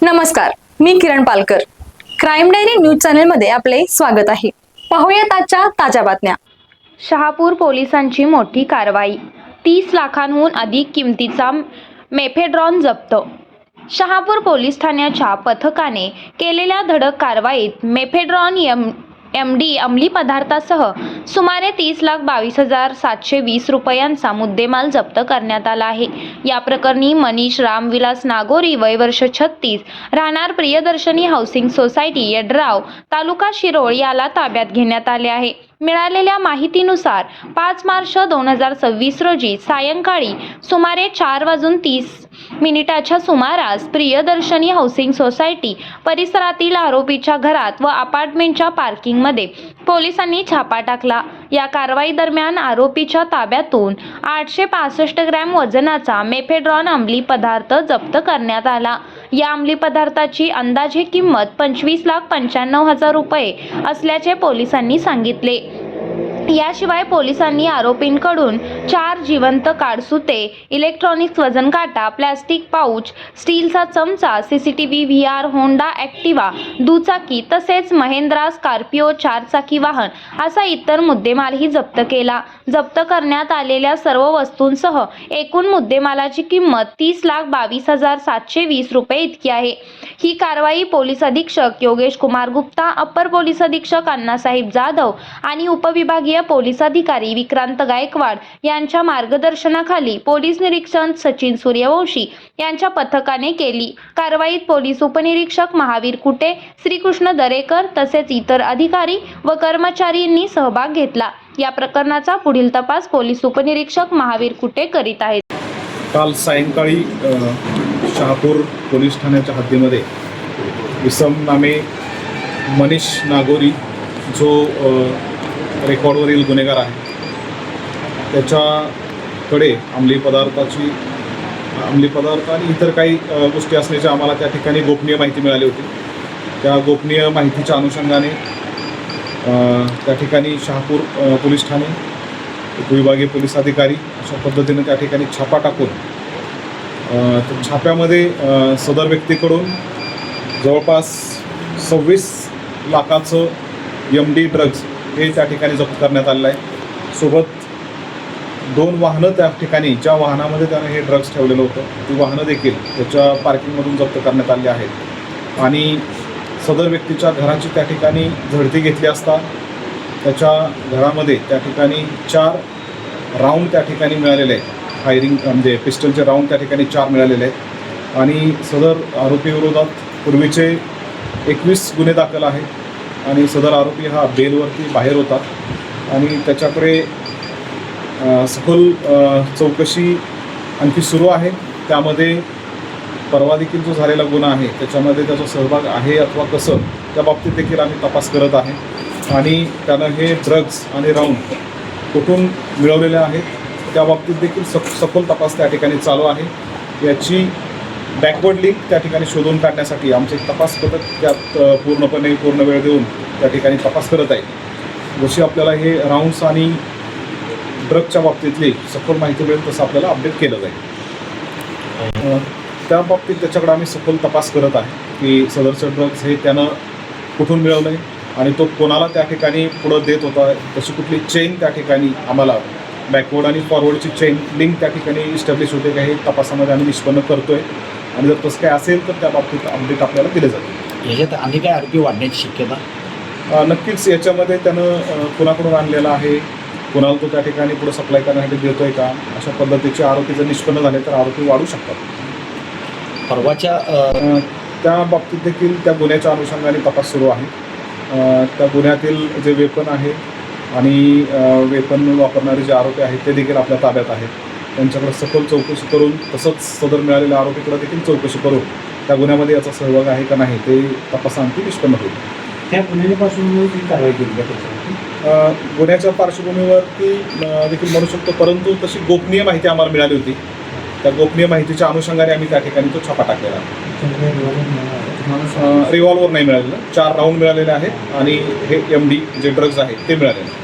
नमस्कार, मी किरण Palkar. Crime diary news चॅनलमध्ये आपले स्वागत आहे. पाहूयात आजच्या ताज्या बातम्या. शहापूर पोलिसांची मोठी कारवाई. 30 लाखांहून अधिक किमतीचा मेफेड्रॉन जप्त. शहापूर पोलीस ठाण्याच्या पथकाने केलेल्या धडक कारवाईत मेफेड्रॉन MD अंमली पदार्थासह सुमारे 30,22,720 रुपयांचा मुद्देमाल जप्त करण्यात आला आहे. या प्रकरणी मनीष रामविलास नागोरी, वय वर्ष 36, राहणार प्रियदर्शनी हाऊसिंग सोसायटी, यड्राव, तालुका शिरोळ याला ताब्यात घेण्यात आले आहे. मिळालेल्या माहितीनुसार 5 मार्च 2026 रोजी सायंकाळी सुमारे 4:30 सुमारास प्रियदर्शनी हाऊसिंग सोसायटी परिसरातील आरोपीच्या घरात व अपार्टमेंटच्या पार्किंगमध्ये पोलिसांनी छापा टाकला. या कारवाई दरम्यान आरोपीच्या ताब्यातून 865 ग्रॅम वजनाचा मेफेड्रॉन अंमली पदार्थ जप्त करण्यात आला. या अंमली पदार्थाची अंदाजे किंमत 25,95,000 रुपये असल्याचे पोलिसांनी सांगितले. याशिवाय पोलिसांनी आरोपींकडून 4 जिवंत काडसुते, इलेक्ट्रॉनिक्स वजन काटा, प्लॅस्टिक पाऊच, स्टीलचा चमचा, CCTV, VR, होंडा ॲक्टिवा, दुचाकी तसेच महिंद्रा स्कॉर्पिओ 4 चाकी वाहन असा इतर मुद्देमालही जप्त केला. जप्त करण्यात आलेल्या सर्व वस्तूंसह एकूण मुद्देमालाची किंमत 30,22,720 रुपये इतकी आहे. ही कारवाई पोलीस अधीक्षक योगेश कुमार गुप्ता, अप्पर पोलीस अधीक्षक अण्णासाहेब जाधव आणि उपविभागीय पोलीस अधिकारी विक्रांत गायकवाड यांच्या मार्गदर्शनाखाली पोलीस निरीक्षक सचिन सूर्यवंशी यांच्या पथकाने केली. कारवाईत पोलीस उपनिरीक्षक महावीर कुटे, श्रीकृष्ण दरेकर तसेच इतर अधिकारी व कर्मचाऱ्यांनी सहभाग घेतला. या प्रकरणाचा पुढील तपास पोलीस उपनिरीक्षक महावीर कुटे करीत आहेत. काल सायंकाळी शहापूर पोलीस ठाण्याच्या हद्दीमध्ये इसम नामे मनीष नागोरी जो रेकॉर्डवरील गुन्हेगार आहे त्याच्याकडे अंमली पदार्थ आणि इतर काही गोष्टी असल्याची आम्हाला त्या ठिकाणी गोपनीय माहिती मिळाली होती. त्या गोपनीय माहितीच्या अनुषंगाने त्या ठिकाणी शहापूर पोलीस ठाणे, उपविभागीय पोलीस अधिकारी अशा पद्धतीने त्या ठिकाणी छापा टाकून छाप्यामध्ये सदर व्यक्तीकडून जवळपास 26 लाखाचं MD ड्रग्ज हे त्या ठिकाणी जप्त करण्यात आलेलं आहे. सोबत 2 वाहनं त्या ठिकाणी, ज्या वाहनामध्ये त्यानं हे ड्रग्ज ठेवलेलं होतं ती वाहनं देखील त्याच्या पार्किंगमधून जप्त करण्यात आली आहेत. आणि सदर व्यक्तीच्या घराची त्या ठिकाणी झडती घेतली असता त्याच्या घरामध्ये त्या ठिकाणी 4 राऊंड त्या ठिकाणी मिळालेले आहेत. फायरिंग म्हणजे पिस्टलचे राऊंड त्या ठिकाणी 4 मिळालेले आहेत. आणि सदर आरोपीविरोधात पूर्वीचे 21 गुन्हे दाखल आहेत. आणि सदर आरोपी हा बेलवरती बाहेर होता आणि त्याच्याकडे सखोल चौकशी आणखी सुरू आहे. त्यामध्ये परवा देखील जो झालेला गुन्हा आहे त्याच्यामध्ये त्याचा सहभाग आहे अथवा कसं, त्या बाबतीत देखील आम्ही तपास करत आहे. आणि त्यानं हे ड्रग्ज आणि राऊंड कुठून मिळवलेले आहेत त्या बाबतीत देखील सखोल तपास त्या ठिकाणी चालू आहे. याची बॅकवर्ड लिंक त्या ठिकाणी शोधून काढण्यासाठी आमचे तपास पथक त्यात पूर्ण वेळ देऊन त्या ठिकाणी तपास करत आहे. जशी आपल्याला हे राऊंड्स आणि ड्रगच्या बाबतीतली सखोल माहिती मिळेल तसं आपल्याला अपडेट केलं जाईल. त्या बाबतीत त्याच्याकडे आम्ही सखोल तपास करत आहे की सदरचं ड्रग्ज हे त्यानं कुठून मिळवलं आहे आणि तो कोणाला त्या ठिकाणी पुढं देत होता, तशी कुठली चेन त्या ठिकाणी आम्हाला बॅकवर्ड आणि फॉरवर्डची चेन लिंक त्या ठिकाणी इस्टॅब्लिश होते का हे तपासामध्ये आम्ही निष्पन्न करतो आहे. आणि जर तसं काय असेल तर त्या बाबतीत अपडेट आपल्याला दिले जाते. याच्यात आणखी काय आरोपी वाढण्याची शक्यता? नक्कीच याच्यामध्ये त्यानं कुणाकडून आणलेला आहे, कुणाला तो त्या ठिकाणी पुढे सप्लाय करण्यासाठी देतो आहे का, अशा पद्धतीचे आरोपी जर निष्पन्न झाले तर आरोपी वाढू शकतात. परवाच्या त्या बाबतीत देखील त्या गुन्ह्याच्या अनुषंगाने तपास सुरू आहे. त्या गुन्ह्यातील जे वेपन आहे आणि वेपन वापरणारे जे आरोपी आहेत ते देखील आपल्या ताब्यात आहेत. त्यांच्याकडे सखोल चौकशी करून तसंच सदर मिळालेल्या आरोपीकडे देखील चौकशी करून त्या गुन्ह्यामध्ये याचा सहभाग आहे का नाही ते तपासांती निष्पन्न होईल. त्या गुन्ह्यापासून कारवाई केली गुन्ह्याच्या पार्श्वभूमीवरती देखील म्हणू शकतो, परंतु तशी गोपनीय माहिती आम्हाला मिळाली होती. त्या गोपनीय माहितीच्या अनुषंगाने आम्ही त्या ठिकाणी तो छापा टाकलेला आहे. रिव्हॉल्वर नाही मिळालेलं, 4 राऊंड मिळालेले आहेत आणि हे MD जे ड्रग्ज आहेत ते मिळालेले.